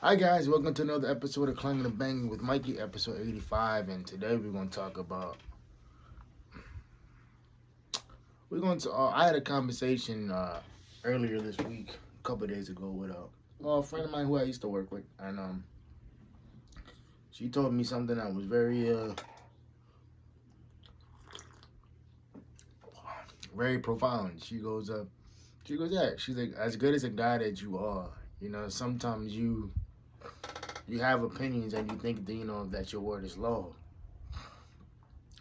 Hi guys, welcome to another episode of Clangin and Bangin with Mikey, episode 85, and today we're going to talk about. We're going to. I had a conversation earlier this week, a couple of days ago, with a friend of mine who I used to work with, and she told me something that was very profound. Yeah. She's like, as good as a guy that you are, sometimes you have opinions and you think that that your word is law.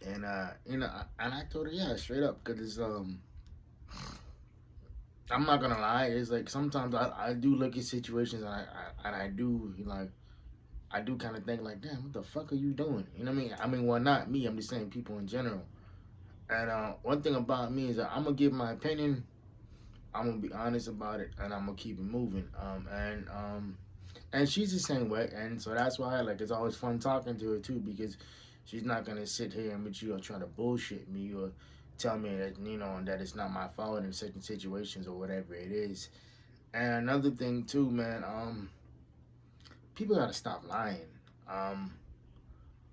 And and I told her, yeah, straight up, because I'm not gonna lie, it's like sometimes I do look at situations and I do I do kind of think like, damn, what the fuck are you doing? You know what I mean? I mean, well, not me. I'm just saying people in general. And one thing about me is that I'm gonna give my opinion. I'm gonna be honest about it, and I'm gonna keep it moving. And she's the same way, and so that's why it's always fun talking to her too, because she's not gonna sit here and with you or try to bullshit me or tell me that that it's not my fault in certain situations or whatever it is. And another thing too, man, people gotta stop lying. Um,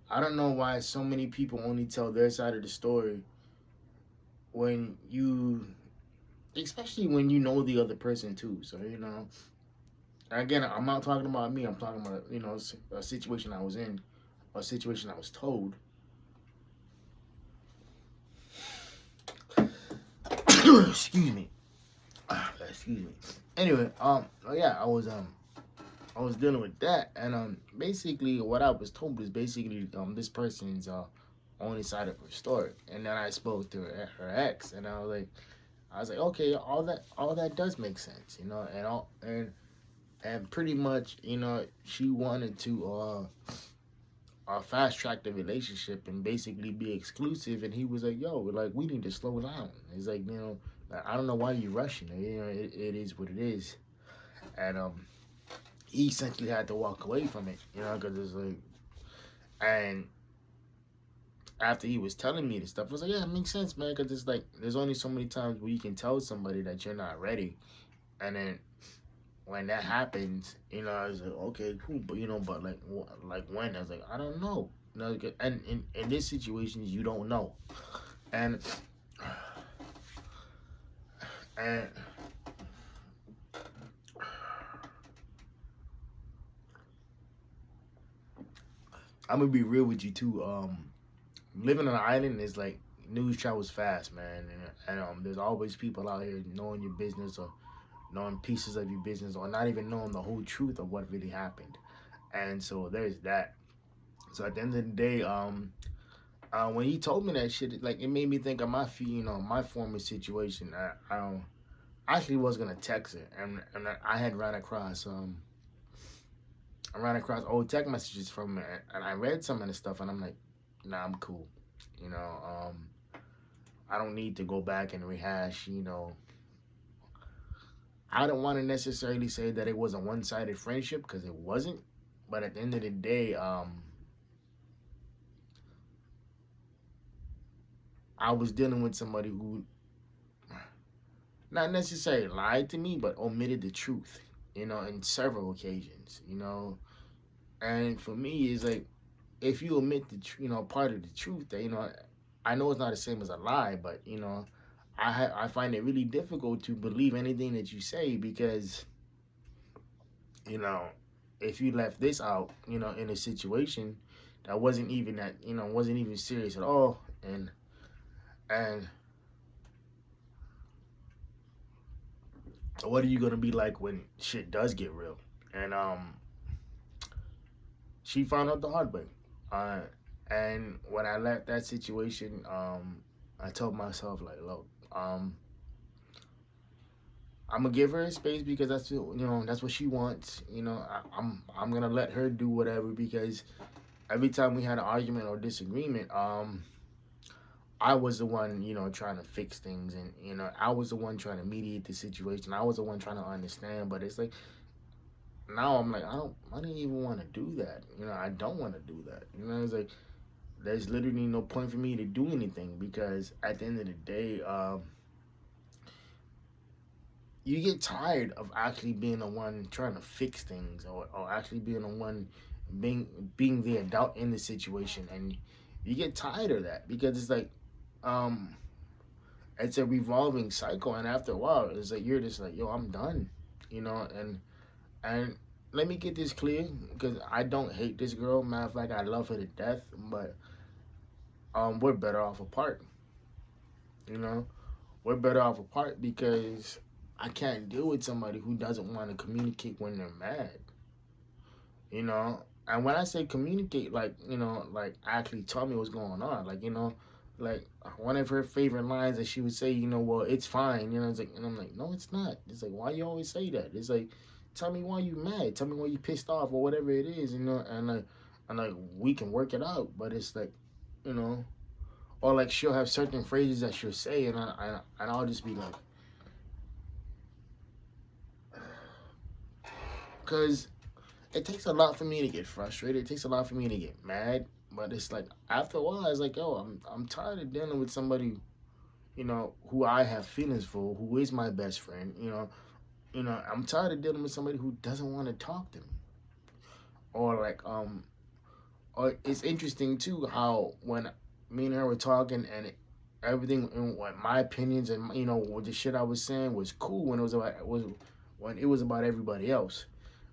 I don't know why so many people only tell their side of the story when especially when you know the other person too. So again, I'm not talking about me. I'm talking about a situation I was in, a situation I was told. Excuse me. Excuse me. Anyway, yeah, I was dealing with that, and basically what I was told was basically this person's only side of her story, and then I spoke to her ex, and I was like, okay, all that does make sense, and pretty much, she wanted to fast track the relationship and basically be exclusive, and he was like, yo, like we need to slow down. He's like, I don't know why you're rushing. It is what it is, and he essentially had to walk away from it, because it's like, and after he was telling me this stuff, I was like, yeah, it makes sense, man, because it's like there's only so many times where you can tell somebody that you're not ready, and then when that happens, I was like, okay, cool, but but like when I was like, I don't know, and in this situation, you don't know, and and I'm gonna be real with you too. Living on an island is like news travels fast, man, and there's always people out here knowing your business or knowing pieces of your business or not even knowing the whole truth of what really happened, and so there's that. So at the end of the day, when he told me that shit, like it made me think of my former situation. I actually was gonna text her, and I had ran across old text messages from her, and I read some of the stuff, and I'm like, nah, I'm cool. You know, I don't need to go back and rehash. I don't want to necessarily say that it was a one-sided friendship because it wasn't. But at the end of the day, I was dealing with somebody who not necessarily lied to me, but omitted the truth. In several occasions. And for me, it's like if you omit part of the truth, that I know it's not the same as a lie, but I find it really difficult to believe anything that you say because you know if you left this out, in a situation that wasn't even serious at all, and what are you gonna be like when shit does get real? And she found out the hard way. Uh, and when I left that situation, I told myself like, look, I'm gonna give her a space because that's what she wants. I'm gonna let her do whatever because every time we had an argument or disagreement, I was the one trying to fix things, and I was the one trying to mediate the situation. I was the one trying to understand, but it's like now I'm like I didn't even want to do that. I don't want to do that. It's like there's literally no point for me to do anything because at the end of the day, you get tired of actually being the one trying to fix things, or actually being the one being being the adult in the situation, and you get tired of that because it's like um it's a revolving cycle, and after a while it's like you're just like, yo, I'm done, you know. And let me get this clear, because I don't hate this girl. Matter of fact, I love her to death, but we're better off apart, you know. We're better off apart because I can't deal with somebody who doesn't want to communicate when they're mad, you know. And when I say communicate, like, you know, like actually tell me what's going on, like, you know, like one of her favorite lines that she would say, you know, well, it's fine, you know. It's like, and I'm like, no, it's not. It's like, why you always say that? It's like, tell me why you mad, tell me why you pissed off, or whatever it is, you know. And like we can work it out. But it's like, you know, or like she'll have certain phrases that she'll say, and I'll just be like, because it takes a lot for me to get frustrated. It takes a lot for me to get mad. But it's like after a while, it's like, yo, I'm tired of dealing with somebody, you know, who I have feelings for, who is my best friend. I'm tired of dealing with somebody who doesn't want to talk to me. Or like or it's interesting too how when me and her were talking, and everything, and what my opinions, and you know what the shit I was saying was cool when it was about everybody else.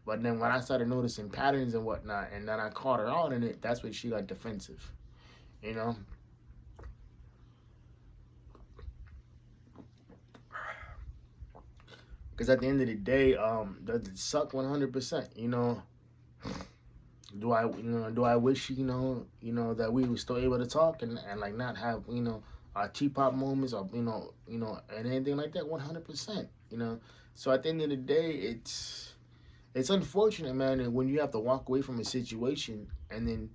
But then when I started noticing patterns and whatnot, and then I caught her out in it, that's when she got defensive. You know, because at the end of the day, does it suck 100%? You know, do I wish that we were still able to talk, and like not have our teapot moments, or and anything like that. 100%. You know, so at the end of the day, it's unfortunate, man, and when you have to walk away from a situation, and then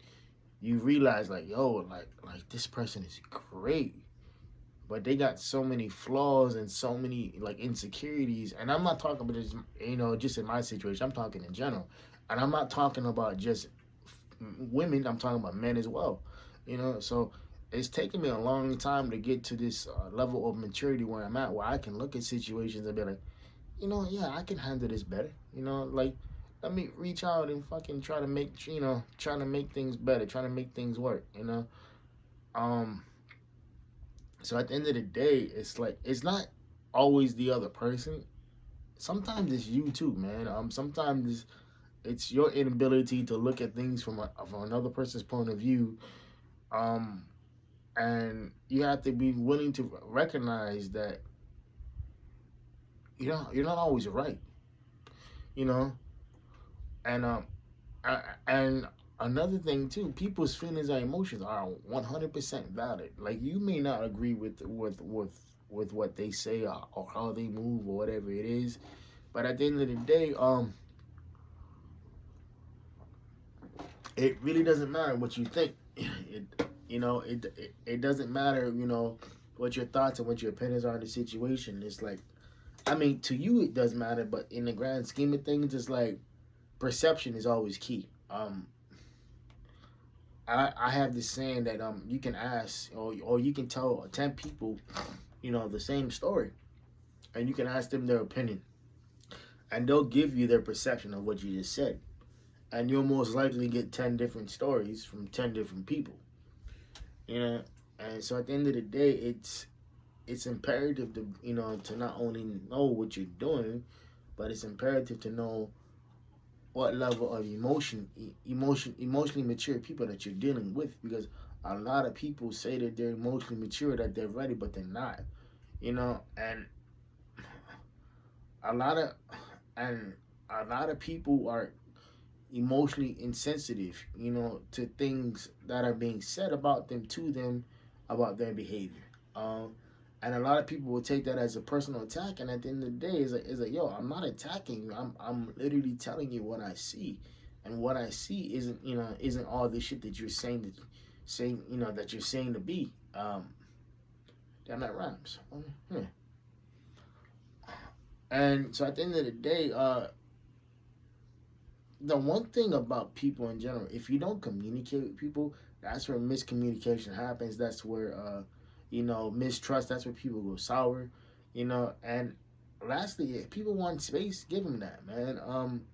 you realize, like, yo, like this person is great, but they got so many flaws and so many like insecurities. And I'm not talking about just just in my situation. I'm talking in general, and I'm not talking about just women. I'm talking about men as well. So it's taken me a long time to get to this level of maturity where I'm at, where I can look at situations and be like, yeah, I can handle this better. Like, let me reach out and fucking try to make trying to make things better, trying to make things work. Um, so at the end of the day, it's like it's not always the other person. Sometimes it's you too, man. Sometimes it's your inability to look at things from another person's point of view. Um, and you have to be willing to recognize that you're not always right. You know, and and another thing too, people's feelings and emotions are 100% valid. Like, you may not agree with what they say, or how they move, or whatever it is, but at the end of the day, it really doesn't matter what you think. It doesn't matter, what your thoughts and what your opinions are on the situation. It's like, I mean, to you it does matter, but in the grand scheme of things, it's like perception is always key. I have this saying that you can ask, or you can tell 10 people the same story, and you can ask them their opinion, and they'll give you their perception of what you just said, and you'll most likely get 10 different stories from 10 different people. you know and so at the end of the day, it's imperative to not only know what you're doing, but it's imperative to know what level of emotionally mature people that you're dealing with, because a lot of people say that they're emotionally mature, that they're ready, but they're not. And a lot of and a lot of people are emotionally insensitive, to things that are being said about them, to them, about their behavior. Um, and a lot of people will take that as a personal attack. And at the end of the day, it's like, yo, I'm not attacking you. I'm literally telling you what I see, and what I see isn't all the shit that you're that you're saying to be. Damn, that rhymes. Hmm. And so at the end of the day, the one thing about people in general, if you don't communicate with people, that's where miscommunication happens. That's where mistrust. That's where people go sour. And lastly, if people want space, give them that, man.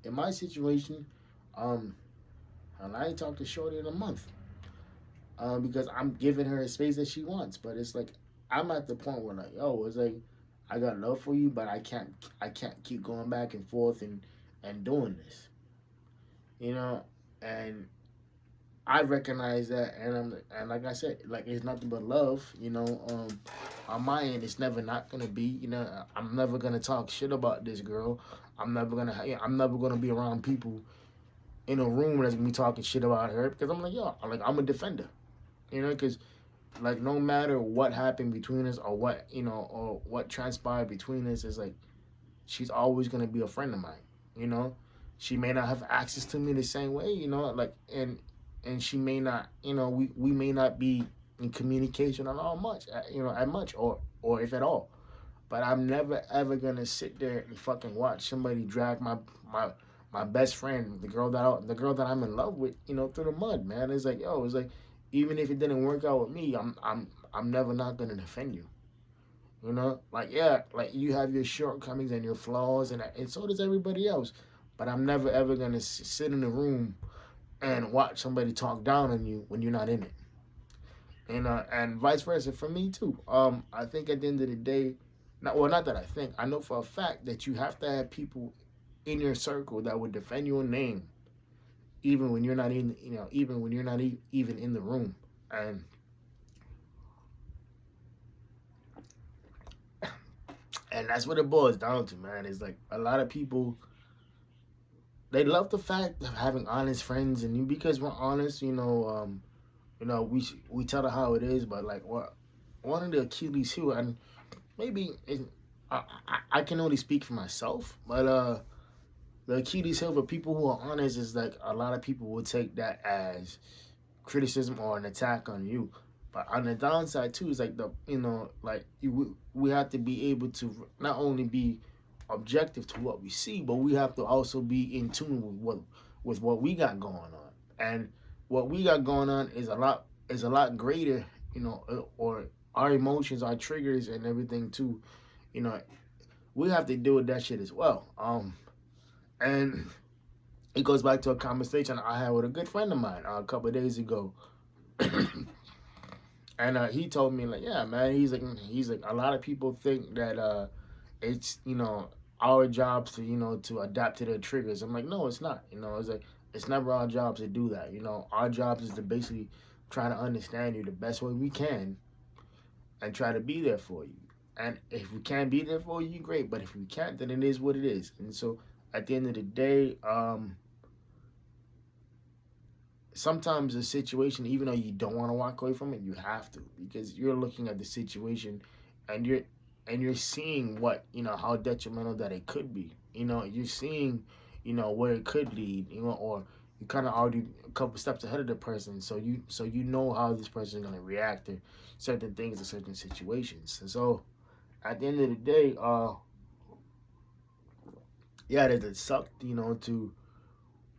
In my situation, um, I ain't talked to Shorty in a month, because I'm giving her a space that she wants. But it's like I'm at the point where like, yo, it's like I got love for you, but I can't keep going back and forth and doing this, you know. And I recognize that, and like I said, like it's nothing but love, you know. On my end, it's never not gonna be, you know. I'm never gonna talk shit about this girl. I'm never gonna be around people in a room that's gonna be talking shit about her because I'm like, yo, I'm a defender, you know, because like no matter what happened between us or what you know or what transpired between us, is like she's always gonna be a friend of mine, you know. She may not have access to me the same way, you know, like and she may not, you know, we may not be in communication at all much, you know, at much or if at all. But I'm never ever gonna sit there and fucking watch somebody drag my my best friend, the girl that I'm in love with, you know, through the mud, man. It's like, yo, it's like even if it didn't work out with me, I'm never not gonna defend you. You know, like yeah, like you have your shortcomings and your flaws, and so does everybody else. But I'm never ever gonna sit in the room and watch somebody talk down on you when you're not in it, and vice versa for me too. I think at the end of the day, not that I think, I know for a fact that you have to have people in your circle that would defend your name, even when you're not in, you know, even when you're not even in the room, and and that's what it boils down to, man. It's like a lot of people, they love the fact of having honest friends, and because we're honest, you know, we tell her how it is, but like what one of the Achilles heel, and maybe I can only speak for myself, but the Achilles heel for people who are honest is like a lot of people will take that as criticism or an attack on you. But on the downside too is like we have to be able to not only be objective to what we see, but we have to also be in tune with what we got going on. And what we got going on is a lot greater, you know, or our emotions, our triggers, and everything too. You know, we have to deal with that shit as well. And it goes back to a conversation I had with a good friend of mine a couple of days ago. And he told me like, yeah, man, he's like a lot of people think that it's, you know, our jobs to, you know, to adapt to their triggers. I'm like, no, it's not. You know, it's like it's never our jobs to do that. You know, our jobs is to basically try to understand you the best way we can and try to be there for you. And if we can't be there for you, great. But if we can't, then it is what it is. And so at the end of the day, sometimes a situation, even though you don't want to walk away from it, you have to, because you're looking at the situation and you're seeing what, you know, how detrimental that it could be. You know, you're seeing, you know, where it could lead, you know, or you kind of already a couple steps ahead of the person, so you know how this person is going to react to certain things or certain situations. And so at the end of the day, yeah, it sucked, you know, to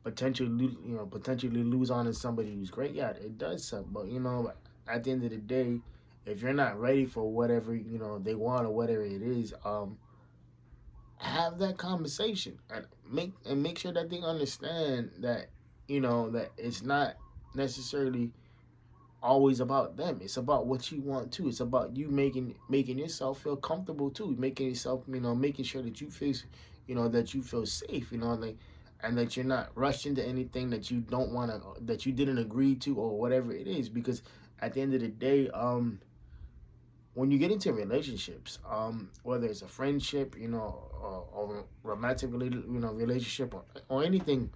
potentially lose on to somebody who's great. Yeah, it does suck, but you know, at the end of the day, if you're not ready for whatever, you know, they want or whatever it is, have that conversation and make sure that they understand that, you know, that it's not necessarily always about them. It's about what you want too. It's about you making yourself feel comfortable too, making yourself, you know, making sure that you feel, you know, that you feel safe, you know, like, and that you're not rushed into anything that you don't want to, that you didn't agree to or whatever it is. Because at the end of the day, when you get into relationships, whether it's a friendship, you know, or romantic related, you know, relationship, or anything,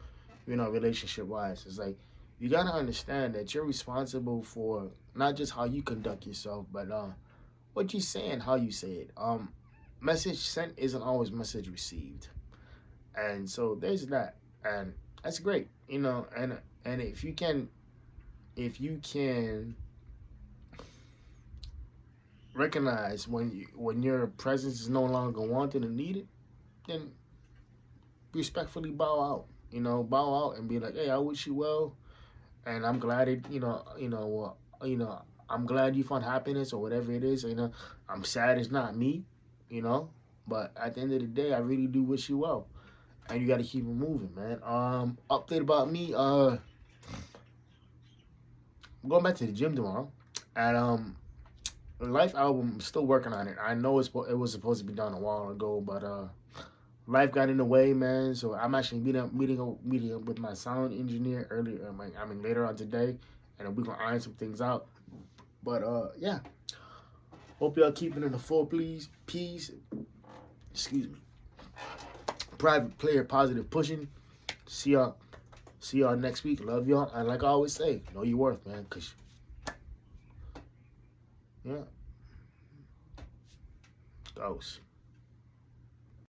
you know, relationship wise, it's like you gotta understand that you're responsible for not just how you conduct yourself, but what you say and how you say it. Message sent isn't always message received, and so there's that, and that's great, you know, and if you can recognize when your presence is no longer wanted and needed, then respectfully bow out. You know, bow out and be like, hey, I wish you well, and I'm glad it, I'm glad you found happiness or whatever it is. You know, I'm sad it's not me. You know, But at the end of the day, I really do wish you well. And you got to keep it moving, man. Update about me. I'm going back to the gym tomorrow. And Life album, I'm still working on it. I know it was supposed to be done a while ago, but life got in the way, man. So I'm actually meeting up with my sound engineer earlier. Later on today, and we're gonna iron some things out. But yeah. Hope y'all keeping it in the full, please. Peace. Excuse me. Private player, positive pushing. See y'all next week. Love y'all. And like I always say, know your worth, man. Cause yeah. Ghost.